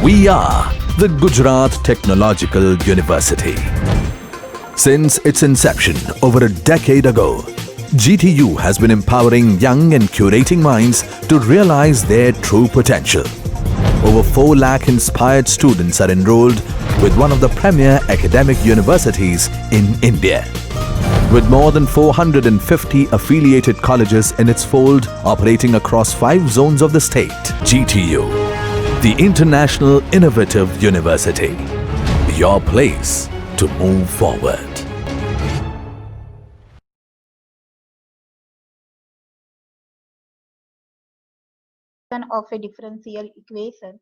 We are the Gujarat Technological University. Since its inception over a decade ago, GTU has been empowering young and curating minds to realize their true potential. Over 4 lakh inspired students are enrolled with one of the premier academic universities in India. With more than 450 affiliated colleges in its fold operating across 5 zones of the state, GTU, the International Innovative University, your place to move forward. Of A differential equation.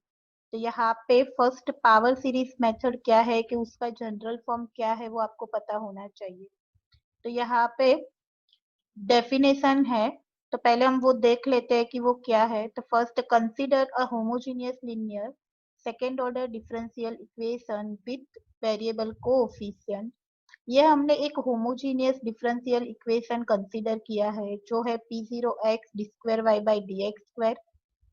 तो यहाँ पे first power series method क्या है कि उसका general form क्या है वो आपको पता होना चाहिए। तो यहाँ पे डेफिनेशन है, तो पहले हम वो देख लेते हैं कि वो क्या है। तो first, consider a homogeneous linear second order differential equation with variable coefficient. ये हमने एक होमोजेनियस डिफरेंशियल इक्वेशन कंसीडर किया है जो है p0x d2y/dx²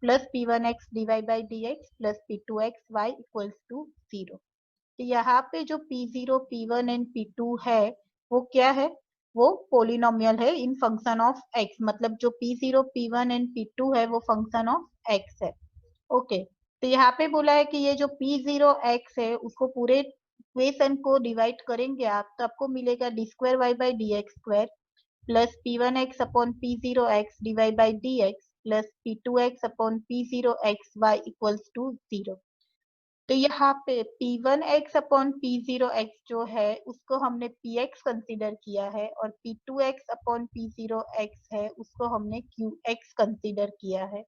plus p1x dy/dx plus p2xy equals to 0। तो यहाँ पे जो p0, p1 एंड p2 है वो क्या है, वो पोलिनोमियल है इन फंक्शन ऑफ x। मतलब जो p0, p1 एंड p2 है वो फंक्शन ऑफ x है। ओके, तो यहाँ पे बोला है कि ये जो p0x है उसको पूरे इक्वेशन को डिवाइड करेंगे आप, तो आपको मिलेगा d2y/dx² plus p1x upon p0x dy/dx plus p2x upon p0xy equals to 0। तो यहाँ पे p1x अपॉन p0x जो है उसको हमने px कंसीडर किया है और p2x अपॉन p0x है उसको हमने qx कंसीडर किया है।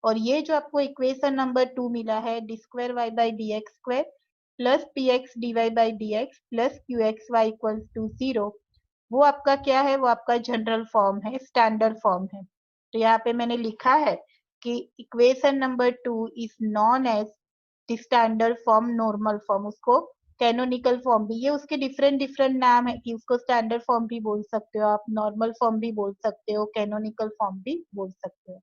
और ये जो आपको इक्वेशन नंबर 2 मिला है d2y/dx² plus px dy/dx plus qxy equals to 0, वो आपका क्या है, वो आपका जनरल फॉर्म है, स्टैंडर्ड फॉर्म है। तो यहाँ पे मैंने लिखा है कि equation number 2 is known as the standard form, normal form, उसको कैनोनिकल फॉर्म भी, ये उसके डिफरेंट डिफरेंट नाम है कि उसको स्टैंडर्ड फॉर्म भी बोल सकते हो आप, नॉर्मल फॉर्म भी बोल सकते हो, कैनोनिकल फॉर्म भी बोल सकते हो।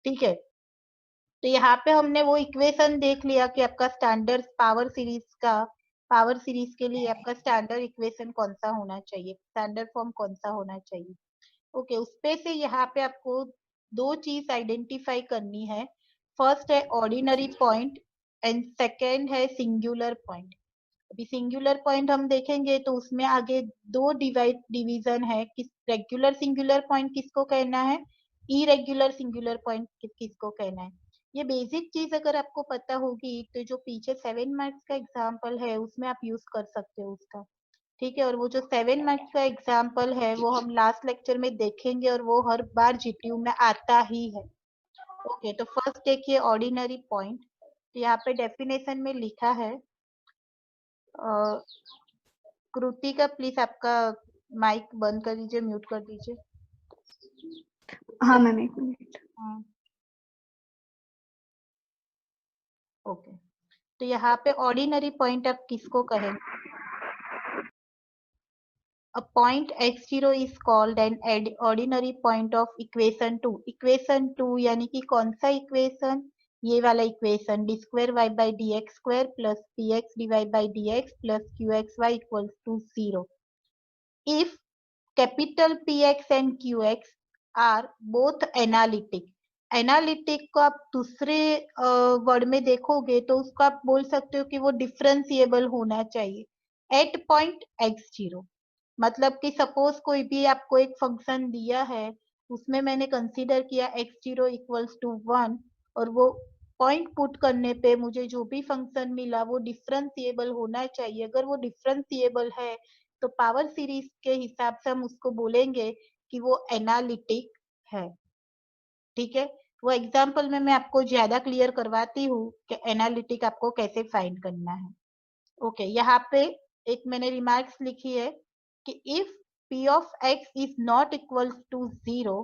ठीक है, तो यहाँ पे हमने वो इक्वेशन देख लिया कि आपका स्टैंडर्ड पावर सीरीज के लिए आपका स्टैंडर्ड इक्वेशन कौन सा होना चाहिए, स्टैंडर्ड फॉर्म कौन सा होना चाहिए। ओके, उसपे से यहाँ पे आपको 2 चीज आइडेंटिफाई करनी है। फर्स्ट है ऑर्डिनरी पॉइंट एंड सेकेंड है सिंगुलर पॉइंट। अभी सिंगुलर पॉइंट हम देखेंगे तो उसमें आगे 2 डिवीजन है कि रेगुलर सिंगुलर पॉइंट किसको कहना है, इरेगुलर सिंगुलर पॉइंट किसको कहना है। ये बेसिक चीज अगर आपको पता होगी तो जो पीछे 7 मार्क्स का एग्जाम्पल है उसमें आप यूज कर सकते हो उसका। ठीक है, और वो जो 7 मार्क्स का एग्जाम्पल है वो हम लास्ट लेक्चर में देखेंगे और वो हर बार जीटीयू में आता ही है। ओके, तो फर्स्ट देखिए ऑर्डिनरी पॉइंट। तो यहाँ पे डेफिनेशन में लिखा है, कृति का प्लीज आपका माइक बंद कर दीजिए, म्यूट कर दीजिए। हाँ मैम, 1 मिनट। ओके, तो यहाँ पे ऑर्डिनरी पॉइंट आप किसको कहेंगे? A point x0 is called an ordinary point of equation 2। Equation 2 यानी कि कौन सा इक्वेशन, ये वाला equation d2y/dx² plus px dy/dx plus qxy equals to 0। If capital Px and Qx are both analytic, analytic को आप दूसरे वर्ड में देखोगे तो उसको आप बोल सकते हो कि वो डिफरेंशिएबल होना चाहिए एट पॉइंट x0। मतलब कि सपोज कोई भी आपको एक फंक्शन दिया है, उसमें मैंने कंसीडर किया x0 इक्वल्स टू 1 और वो पॉइंट पुट करने पे मुझे जो भी फंक्शन मिला वो डिफरेंशिएबल होना चाहिए। अगर वो डिफरेंशिएबल है तो पावर सीरीज के हिसाब से हम उसको बोलेंगे कि वो एनालिटिक है। ठीक है, वो एग्जाम्पल में मैं आपको ज्यादा क्लियर करवाती हूँ कि एनालिटिक आपको कैसे फाइंड करना है। ओके, यहाँ पे एक मैंने रिमार्क्स लिखी है कि if p of x is not equals to 0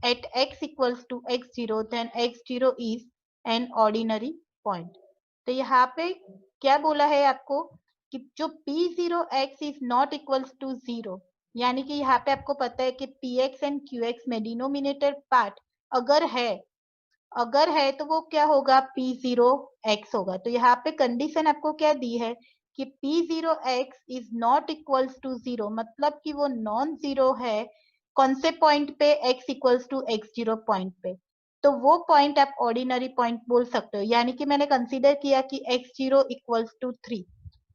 at x equals to x0 then x0 is an ordinary point। तो यहाँ पे क्या बोला है आपको कि जो p0x is not equals to 0, यानी कि यहाँ पे आपको पता है कि px एंड qx में डिनोमिनेटर पार्ट अगर है, अगर है तो वो क्या होगा, P0x होगा। तो यहाँ पे कंडीशन आपको क्या दी है कि P0x is not equals to 0, मतलब कि वो नॉन जीरो है कौन से पॉइंट पे, x equals to x0 point पे। तो वो पॉइंट आप ऑर्डिनरी पॉइंट बोल सकते हो, यानी कि मैंने कंसीडर किया कि x0 इक्वल्स टू 3।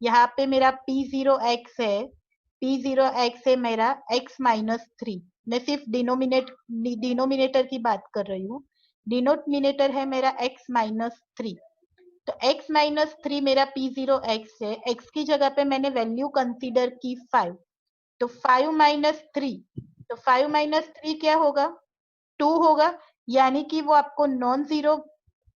यहाँ पे मेरा P0x है, P0x है मेरा x माइनस 3। मैं सिर्फ डिनोमिनेटर की बात कर रही हूँ। डिनोमिनेटर है मेरा x माइनस 3। तो x माइनस 3 मेरा P0x है, x की जगह पे मैंने वैल्यू कंसीडर की 5। तो 5 माइनस 3, तो 5 माइनस 3 क्या होगा, 2 होगा। यानी कि वो आपको नॉन जीरो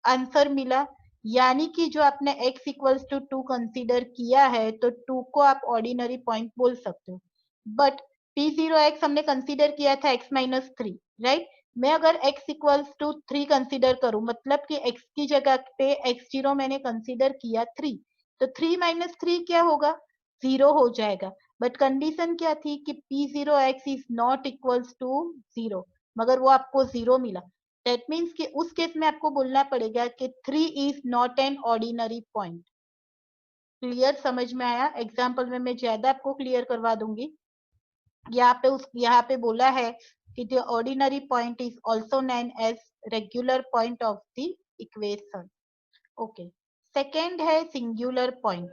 आंसर मिला, यानी कि जो आपने x इक्वल्स टू 2 कंसीडर किया है तो 2 को आप ऑर्डिनरी पॉइंट बोल सकते हो। बट P0x हमने कंसीडर किया था x माइनस 3, राइट। मैं अगर x इक्वल्स टू 3 कंसीडर करूं, मतलब कि x की जगह पे x0 मैंने कंसीडर किया 3, तो 3 माइनस 3 क्या होगा, 0 हो जाएगा। बट कंडीशन क्या थी कि P0x is not equals to 0, मगर वो आपको 0 मिला। दैट मीन्स कि उस केस में आपको बोलना पड़ेगा कि 3 is not an ordinary point. Clear, समझ में आया? एग्जाम्पल में मैं ज्यादा आपको क्लियर करवा दूंगी। यहाँ पे बोला है कि the ordinary point is also known as regular point of the equation. Okay, second है सिंगुलर पॉइंट।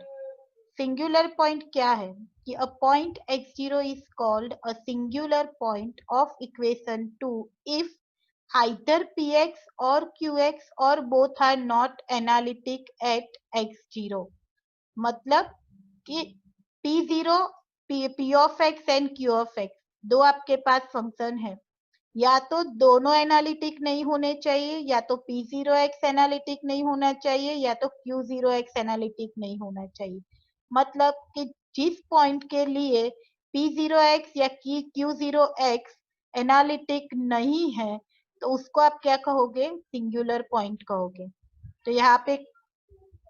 सिंगुलर पॉइंट क्या है कि a point x0 is called a singular point of equation 2 if either px or qx or both are not analytic at x0। मतलब कि p0, p of x and q of x, दो आपके पास function है, या तो दोनों analytic नहीं होने चाहिए, या तो P0x एनालिटिक नहीं होना चाहिए, या तो Q0x एनालिटिक नहीं होना चाहिए। मतलब कि जिस पॉइंट के लिए P0x या Q0x एनालिटिक नहीं है तो उसको आप क्या कहोगे, सिंगुलर पॉइंट कहोगे। तो यहाँ पे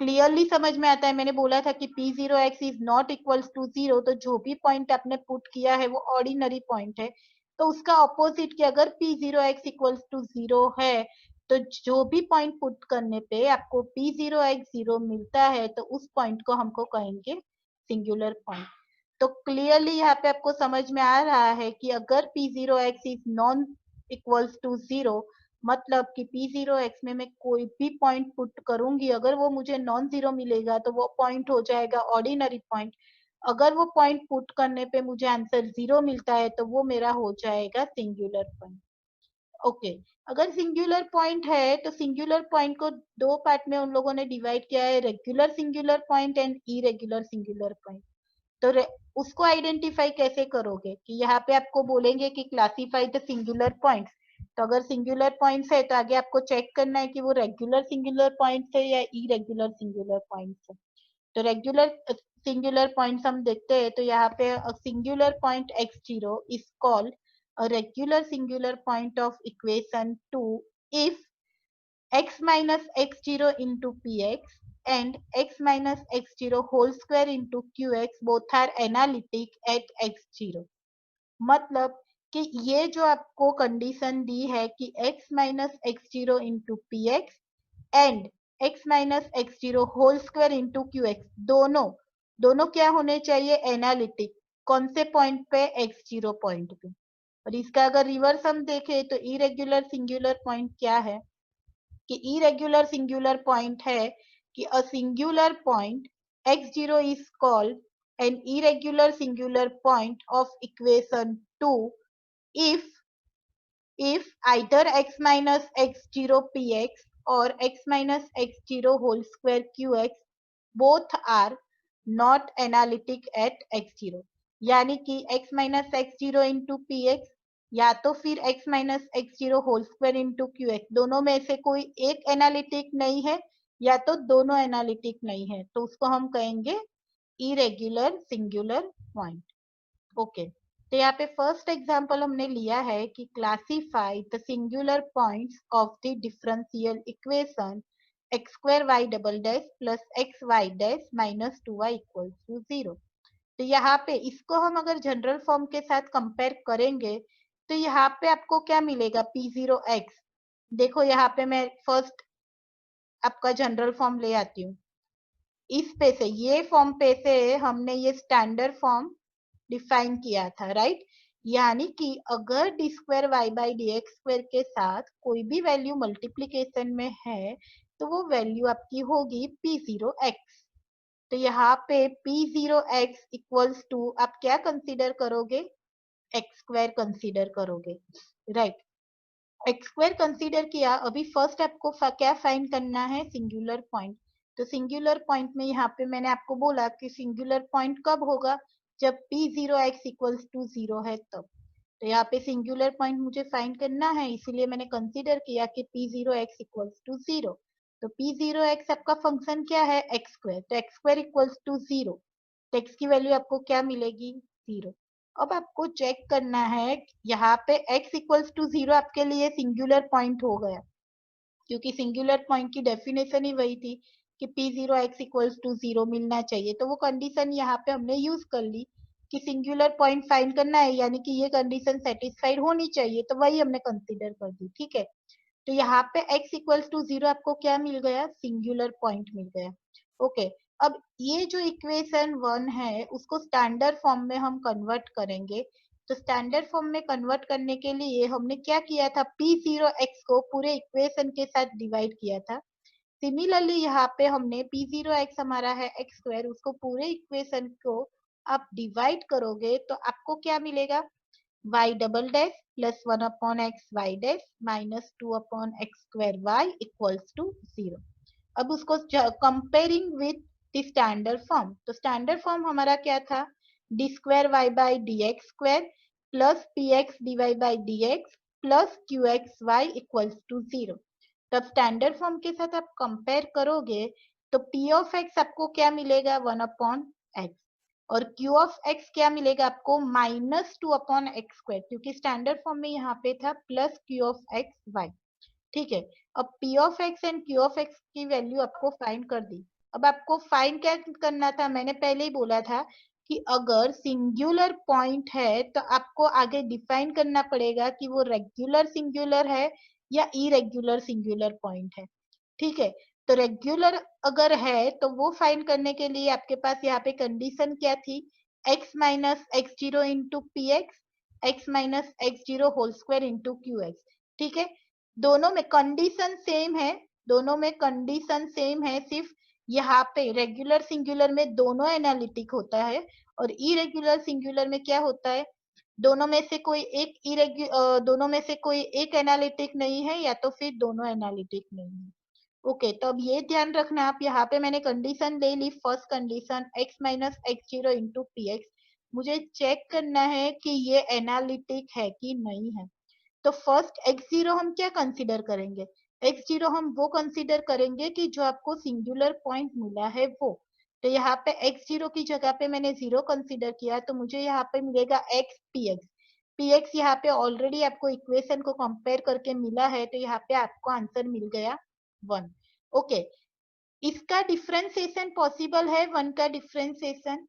क्लियरली समझ में आता है, मैंने बोला था कि P0x is not equals to 0, तो जो भी पॉइंट आपने पुट किया है वो ऑर्डिनरी पॉइंट है। तो उसका ऑपोजिट कि अगर P0x इक्वल्स टू 0 है तो जो भी पॉइंट पुट करने पे आपको P0x 0 मिलता है तो उस पॉइंट को हमको कहेंगे सिंगुलर पॉइंट। तो क्लियरली यहाँ पे आपको समझ में आ रहा है कि अगर P0x is non equals to 0, मतलब कि P0x में मैं कोई भी पॉइंट पुट करूंगी, अगर वो मुझे नॉन जीरो मिलेगा तो वो पॉइंट हो जाएगा ऑर्डिनरी पॉइंट। अगर वो पॉइंट पुट करने पे मुझे आंसर 0 मिलता है तो वो मेरा हो जाएगा सिंगुलर पॉइंट। ओके, अगर सिंगुलर पॉइंट है तो सिंगुलर पॉइंट को दो पार्ट में उन लोगों ने डिवाइड किया है, regular singular point and irregular singular point. तो उसको आइडेंटिफाई कैसे करोगे कि यहाँ पे आपको बोलेंगे कि क्लासिफाई द सिंगुलर पॉइंट्स। तो अगर सिंगुलर पॉइंट्स है तो आगे आपको चेक करना है कि वो रेगुलर सिंगुलर पॉइंट्स है या इरेगुलर सिंगुलर पॉइंट्स है। तो रेगुलर सिंगुलर पॉइंट्स हम देखते हैं, तो यहाँ पे singular point x0 is called a regular singular point of equation 2 if x minus x0 into px and x minus x0 whole square into qx both are analytic at x0। मतलब कि ये जो आपको कंडीशन दी है कि x minus x zero into P x and x minus x zero whole square into Q x, दोनों दोनों क्या होने चाहिए, एनालिटिक। कौन से पॉइंट पे, x0 पॉइंट पे। और इसका अगर रिवर्स हम देखें तो इरेगुलर सिंगुलर पॉइंट क्या है कि इरेगुलर सिंगुलर पॉइंट है कि a singular point x0 is called an irregular singular point of equation 2 if either x minus x0 px or x minus x0 whole square qx both are not analytic at x0। यानी कि x minus x0 into px या तो फिर x minus x0 whole square into qx, दोनों में से कोई एक एनालिटिक नहीं है या तो दोनों एनालिटिक नहीं है, तो उसको हम कहेंगे इरेगुलर सिंगुलर पॉइंट। ओके, तो यहाँ पे फर्स्ट एग्जांपल हमने लिया है कि classify the singular points of the differential equation x square y double dash plus x y dash minus 2y equal to 0। तो यहाँ पे इसको हम अगर जनरल फॉर्म के साथ कंपेयर करेंगे तो यहाँ पे आपको क्या मिलेगा, P0x देखो यहाँ पे मैं फर्स्ट आपका जनरल फॉर्म ले आती हूँ। इस पे से ये फॉर्म पे से हमने ये स्टैंडर्ड फॉर्म डिफाइन किया था, राइट। यानी कि अगर d square y by d x square के साथ कोई भी वैल्यू मल्टीप्लीकेशन में है तो वो वैल्यू आपकी होगी p0x। तो यहाँ पे p0x इक्वल्स टू आप क्या कंसीडर करोगे, एक्स स्क्वायर कंसीडर करोगे, राइट। एक्स स्क्वायर कंसीडर किया, अभी फर्स्ट आपको क्या फाइंड करना है, सिंगुलर पॉइंट। तो सिंगुलर पॉइंट में यहाँ पे मैंने आपको बोला कि सिंगुलर पॉइंट कब होगा, जब p0x इक्वल्स टू 0 है तब। तो यहाँ पे सिंगुलर पॉइंट मुझे फाइंड करना है, इसीलिए मैंने कंसीडर किया कि p0x इक्वल्स टू 0। तो p0x आपका फंक्शन क्या है, एक्स स्क्वायर। तो एक्स स्क्वायर इक्वल्स टू 0, तो x की वैल्यू आपको क्या मिलेगी, 0। अब आपको चेक करना है, यहाँ पे x इक्वल्स टू 0 आपके लिए सिंगुलर पॉइंट हो गया, क्योंकि सिंगुलर पॉइंट की डेफिनेशन ही वही थी कि p0x इक्वल्स टू 0 मिलना चाहिए। तो वो कंडीशन यहाँ पे हमने यूज कर ली कि सिंगुलर पॉइंट फाइंड करना है, यानी कि ये कंडीशन सेटिस्फाइड होनी चाहिए, तो वही हमने कंसीडर कर दी, ठीक है। तो यहाँ पे x इक्वल्स टू 0 आपको क्या मिल गया, सिंगुलर पॉइंट मिल गया, ओके। अब ये जो इक्वेशन 1 है उसको स्टैंडर्ड फॉर्म में हम कन्वर्ट करेंगे। तो स्टैंडर्ड फॉर्म में कन्वर्ट करने के लिए हमने क्या किया था, p0x को पूरे इक्वेशन के साथ डिवाइड किया था। सिमिलरली यहाँ पे हमने p0x हमारा है एक्स स्क्वायर, उसको पूरे इक्वेशन को आप डिवाइड करोगे तो आपको क्या मिलेगा, y double dash plus 1 upon x y dash minus 2 upon x square y equals to 0। अब उसको comparing with the standard form, तो स्टैंडर्ड फॉर्म हमारा क्या था, d square y by d x square plus P x d y by d x plus Q x y equals to 0। तब standard form के साथ आप कंपेयर करोगे तो p ऑफ x आपको क्या मिलेगा, 1 अपॉन एक्स, और q ऑफ x क्या मिलेगा आपको, माइनस 2 अपॉन एक्स स्क्वायर, क्योंकि स्टैंडर्ड फॉर्म में यहाँ पे था plus q of x y, ठीक है। अब p of x and q of x की वैल्यू आपको फाइंड कर दी। अब आपको फाइंड क्या करना था, मैंने पहले ही बोला था कि अगर सिंगुलर पॉइंट है तो आपको आगे डिफाइन करना पड़ेगा कि वो रेगुलर सिंगुलर है या इरेगुलर सिंगुलर पॉइंट है, ठीक है। तो रेगुलर अगर है तो वो फाइंड करने के लिए आपके पास यहाँ पे कंडीशन क्या थी, x minus x zero into P x minus x zero whole square into Q x, ठीक है। दोनों में कंडीशन सेम है, दोनों में कंडीशन सेम है, सिर्फ यहाँ पे रेगुलर सिंगुलर में दोनों एनालिटिक होता है और इरेगुलर सिंगुलर में क्या होता है, दोनों में से कोई एक दोनों में से कोई एक एनालिटिक नहीं है या तो फिर दोनों एनालिटिक नहीं है, ओके। तो अब ये ध्यान रखना, आप यहाँ पे मैंने कंडीशन ले ली, first condition x minus x zero into P X, मुझे चेक करना है कि ये एनालिटिक है कि नहीं है। तो फर्स्ट x0 हम क्या कंसीडर करेंगे, x0 हम वो कंसीडर करेंगे कि जो आपको सिंगुलर पॉइंट मिला है वो। तो यहाँ पे x0 की जगह पे मैंने 0 कंसीडर किया, तो मुझे यहाँ पे मिलेगा x px यहाँ पे ऑलरेडी आपको इक्वेशन को कंपेयर करके मिला है, तो यहाँ पे आपको आंसर मिल गया 1, ओके। इसका डिफरेंशिएशन पॉसिबल है, 1 का डिफरेंशिएशन,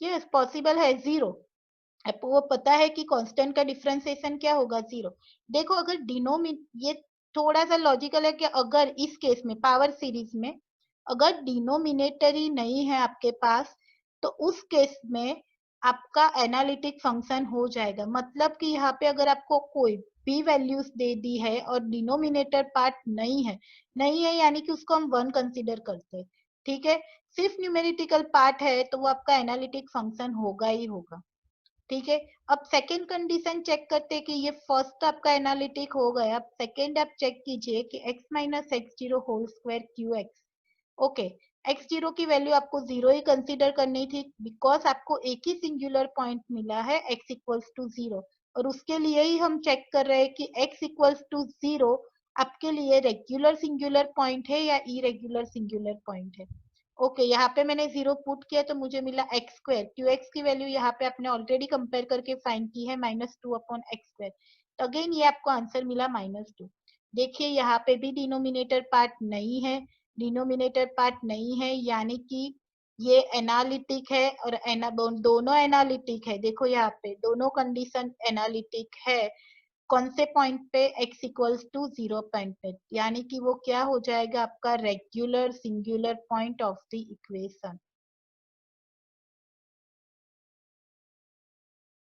यस पॉसिबल है, 0। आपको वो पता है कि कांस्टेंट का डिफरेंशिएशन क्या होगा, 0। देखो अगर ये थोड़ा सा लॉजिकल है कि अगर इस केस में पावर सीरीज में अगर डिनोमिनेटर ही नहीं है आपके पास, तो उस केस में आपका एनालिटिक फंक्शन हो जाएगा। मतलब कि यहाँ पे अगर आपको कोई भी वैल्यूज दे दी है और डिनोमिनेटर पार्ट नहीं है यानी कि उसको हम 1 कंसीडर करते हैं, ठीक है। सिर्फ न्यूमेरिकल पार्ट है तो वो आपका एनालिटिक फंक्शन होगा ही होगा, ठीक है। अब सेकेंड कंडीशन चेक करते हैं कि ये फर्स्ट आपका एनालिटिक हो गया, अब सेकेंड आप चेक कीजिए कि x minus x zero whole square Q x, okay. X zero की वैल्यू आपको 0 ही कंसीडर करनी थी, बिकॉज आपको एक ही सिंगुलर पॉइंट मिला है x इक्वल्स टू 0, और उसके लिए ही हम चेक कर रहे हैं कि x इक्वल्स टू 0 आपके लिए रेगुलर सिंगुलर पॉइंट है या इरेगुलर सिंगुलर पॉइंट है, ओके। यहाँ पे मैंने 0 पुट किया तो मुझे मिला एक्स स्क्वायर, क्यू एक्स की वैल्यू यहाँ पे आपने ऑलरेडी कंपेयर करके फाइंड की है माइनस 2 अपॉन एक्स स्क्वायर, तो अगेन ये आपको आंसर मिला -2। देखिए यहाँ पे भी डिनोमिनेटर पार्ट नहीं है, डिनोमिनेटर पार्ट नहीं है यानी कि ये एनालिटिक है और दोनों एनालिटिक है, देखो यहाँ पे दोनों कंडीशन एनालिटिक है, कौन से पॉइंट पे x इक्वल्स टू 0 पॉइंट पे, यानी कि वो क्या हो जाएगा आपका regular singular point of the equation.